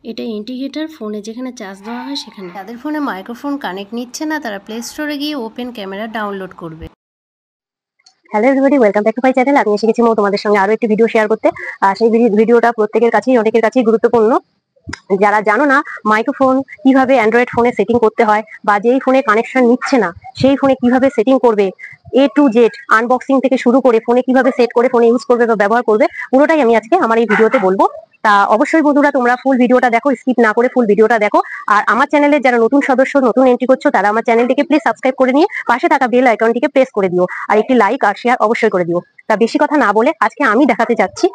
এটা ইন্ডিকেটর, ফোনে যেখানে চার্জ দেওয়া হয় সেখানে। যাদের ফোনে মাইক্রোফোন কানেক্ট নিচ্ছে না তারা প্লে স্টোরে গিয়ে ওপেন ক্যামেরা ডাউনলোড করবে। Hello everybody, welcome back to my channel. আমি এসে গেছি তোমাদের সঙ্গে আরো একটি ভিডিও শেয়ার করতে। আর সেই ভিডিওটা প্রত্যেকের কাছেই অনেকের কাছেই গুরুত্বপূর্ণ। যারা জানো না মাইক্রোফোন কিভাবে অ্যান্ড্রয়েড ফোনে সেটিং করতে হয়, বা যেই ফোনে কানেকশন নিচ্ছে না সেই ফোনে কিভাবে সেটিং করবে, A to Z আনবক্সিং থেকে শুরু করে ফোনে কিভাবে সেট করে ফোনে ইউজ করবে বা ব্যবহার করবে, পুরোটাই আমি আজকে আমার এই ভিডিওতে বলবো। তা অবশ্যই বন্ধুরা তোমরা ফুল ভিডিওটা দেখো, স্কিপ না করে ফুল ভিডিওটা দেখো। আর আমার চ্যানেলের যারা নতুন সদস্য, নতুন এন্ট্রি করছো, তারা আমার চ্যানেলটিকে প্লিজ সাবস্ক্রাইব করে নিয়ে পাশে থাকা বেল আইকনটিকে প্রেস করে দিও, আর একটি লাইক আর শেয়ার অবশ্যই করে দিও। তা বেশি কথা না বলে আজকে আমি দেখাতে যাচ্ছি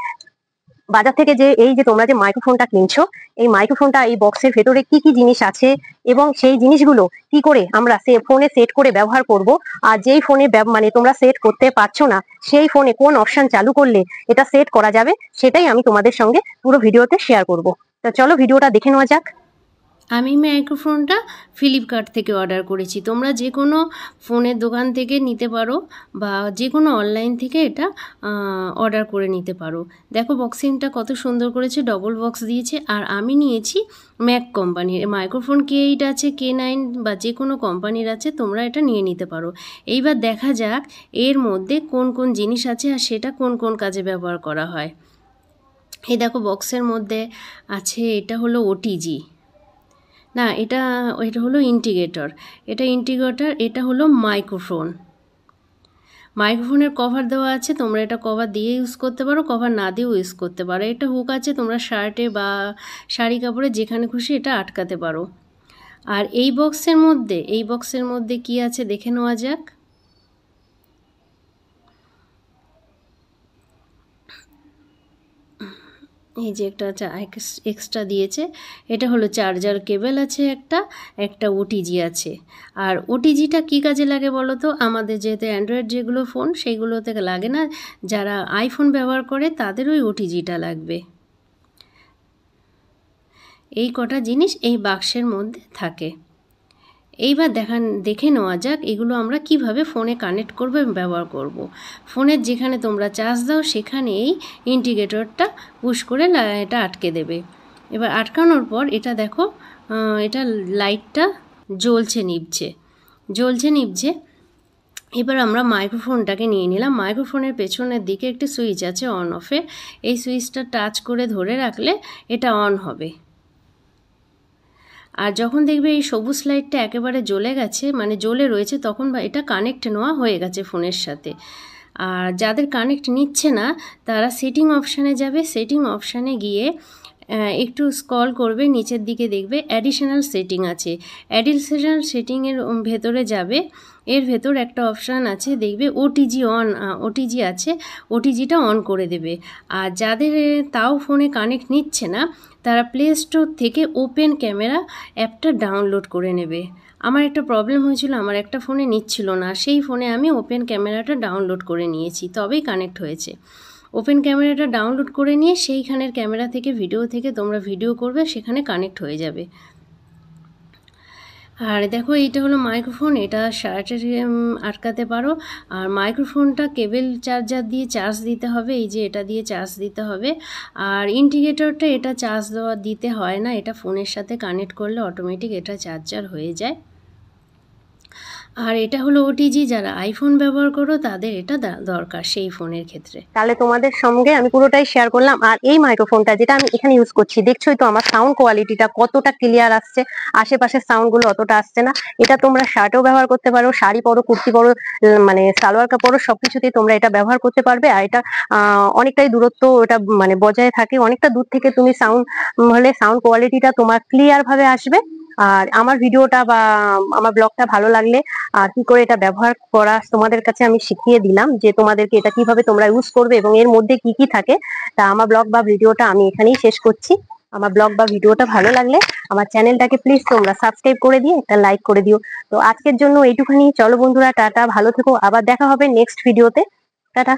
বাজার থেকে যে এই যে তোমরা যে মাইক্রোফোনটা কিনছো, এই মাইক্রোফোনটা এই বক্সের ভেতরে কি কি জিনিস আছে এবং সেই জিনিসগুলো কি করে আমরা ফোনে সেট করে ব্যবহার করব। আর যেই ফোনে মানে তোমরা সেট করতে পারছো না সেই ফোনে কোন অপশন চালু করলে এটা সেট করা যাবে, সেটাই আমি তোমাদের সঙ্গে পুরো ভিডিওতে শেয়ার করব। তো চলো ভিডিওটা দেখে নেওয়া যাক। আমি মাইক্রোফোনটা ফ্লিপকার্ট থেকে অর্ডার করেছি। তোমরা যে কোনো ফোনের দোকান থেকে নিতে পারো বা যে কোনো অনলাইন থেকে এটা অর্ডার করে নিতে পারো। দেখো বক্সিংটা কত সুন্দর করেছে, ডবল বক্স দিয়েছে। আর আমি নিয়েছি ম্যাক কোম্পানির মাইক্রোফোন। K8 আছে, K9 বা যে কোনো কোম্পানির আছে, তোমরা এটা নিয়ে নিতে পারো। এইবার দেখা যাক এর মধ্যে কোন কোন জিনিস আছে আর সেটা কোন কোন কাজে ব্যবহার করা হয়। এই দেখো বক্সের মধ্যে আছে, এটা হলো OTG, না এটা এটা হলো ইন্টিগ্রেটর, এটা হলো মাইক্রোফোন। মাইক্রোফোনের কভার দেওয়া আছে, তোমরা এটা কভার দিয়ে ইউজ করতে পারো, কভার না দিয়েও ইউজ করতে পারো। এটা হুক আছে, তোমরা শার্টে বা শাড়ি কাপড়ে যেখানে খুশি এটা আটকাতে পারো। আর এই বক্সের মধ্যে কি আছে দেখে নেওয়া যাক। এই যে একটা এক্সট্রা দিয়েছে, এটা হলো চার্জার কেবল আছে, একটা ওটিজি আছে। আর ওটিজিটা কি কাজে লাগে বলো তো? আমাদের যেহেতু অ্যান্ড্রয়েড যেগুলো ফোন সেইগুলোতে লাগে না, যারা আইফোন ব্যবহার করে তাদের ওই ওটিজিটা লাগবে। এই কটা জিনিস এই বাক্সের মধ্যে থাকে। এইবার দেখে নেওয়া যাক এগুলো আমরা কিভাবে ফোনে কানেক্ট করব এবং ব্যবহার করব। ফোনের যেখানে তোমরা চার্জ দাও সেখানে এই ইন্ডিকেটরটা পুশ করে এটা আটকে দেবে। এবার আটকানোর পর এটা দেখো, এটা লাইটটা জ্বলছে নিভছে। এবার আমরা মাইক্রোফোনটাকে নিয়ে নিলাম। মাইক্রোফোনের পেছনের দিকে একটি সুইচ আছে অন অফে, এই সুইচটা টাচ করে ধরে রাখলে এটা অন হবে। আর যখন দেখবে এই সবুজ লাইটটা একেবারে জ্বলে গেছে, মানে জ্বলে রয়েছে, তখন এটা কানেক্ট নেওয়া হয়ে গেছে ফোনের সাথে। আর যাদের কানেক্ট নিচ্ছে না তারা সেটিং অপশানে যাবে। সেটিং অপশানে গিয়ে একটু স্ক্রল করবে, নিচের দিকে দেখবে অ্যাডিশনাল সেটিং আছে। অ্যাডিশনাল সেটিংয়ের ভেতরে যাবে, এর ভেতর একটা অপশান আছে দেখবে ওটিজি আছে, ওটিজিটা অন করে দেবে। আর যাদের তাও ফোনে কানেক্ট নিচ্ছে না তারা প্লে স্টোর থেকে ওপেন ক্যামেরা অ্যাপটা ডাউনলোড করে নেবে। আমার একটা প্রবলেম হয়েছিল, আমার একটা ফোনে নিচ্ছিল না, সেই ফোনে আমি ওপেন ক্যামেরাটা ডাউনলোড করে নিয়েছি, তবেই কানেক্ট হয়েছে। ওপেন ক্যামেরাটা ডাউনলোড করে নিয়ে সেইখানের ক্যামেরা থেকে তোমরা ভিডিও করবে, সেখানে কানেক্ট হয়ে যাবে। আর দেখো এইটা হলো মাইক্রোফোন, এটা শার্টের আটকাতে পারো। আর মাইক্রোফোনটা কেবল চার্জার দিয়ে চার্জ দিতে হবে, এই যে এটা দিয়ে চার্জ দিতে হবে। আর ইন্ডিকেটরটা এটা চার্জ দিতে হয় না, এটা ফোনের সাথে কানেক্ট করলে অটোমেটিক এটা চার্জার হয়ে যায়। আর এটা হলো ওটিজি, যারা আইফোন ব্যবহার করো তাদের এটা দরকার সেই ফোনের ক্ষেত্রে। তাহলে তোমাদের সঙ্গে আমি পুরোটাই শেয়ার করলাম। আর এই মাইক্রোফোনটা যেটা আমি এখানে ইউজ করছি, দেখছোই তো আমার সাউন্ড কোয়ালিটিটা কতটা ক্লিয়ার আসছে, আশেপাশের সাউন্ড গুলো অতটা আসছে না। এটা তোমরা শার্টেও ব্যবহার করতে পারো, শাড়ি পরো, কুর্তি পরো, মানে সালোয়ার কাপড় সবকিছুতেই তোমরা এটা ব্যবহার করতে পারবে। আর এটা অনেকটাই দূরত্ব এটা মানে বজায় থাকে, অনেকটা দূর থেকে তুমি সাউন্ড কোয়ালিটিটা তোমার ক্লিয়ার ভাবে আসবে। আর আমার ভিডিওটা বা আমার ব্লগটা ভালো লাগলে আর কি করে এটা ব্যবহার করা তোমাদের কাছে আমি শিখিয়ে দিলাম, যে তোমাদেরকে এটা কিভাবে তোমরা ইউজ করবে এবং এর মধ্যে কি কি থাকে। তা আমার ব্লগ বা ভিডিওটা আমি এখানেই শেষ করছি। আমার ব্লগ বা ভিডিওটা ভালো লাগলে আমার চ্যানেলটাকে প্লিজ তোমরা সাবস্ক্রাইব করে দিয়ে একটা লাইক করে দিও। তো আজকের জন্য এইটুখানি, চলো বন্ধুরা, টাটা, ভালো থেকো, আবার দেখা হবে নেক্সট ভিডিওতে। টাটা।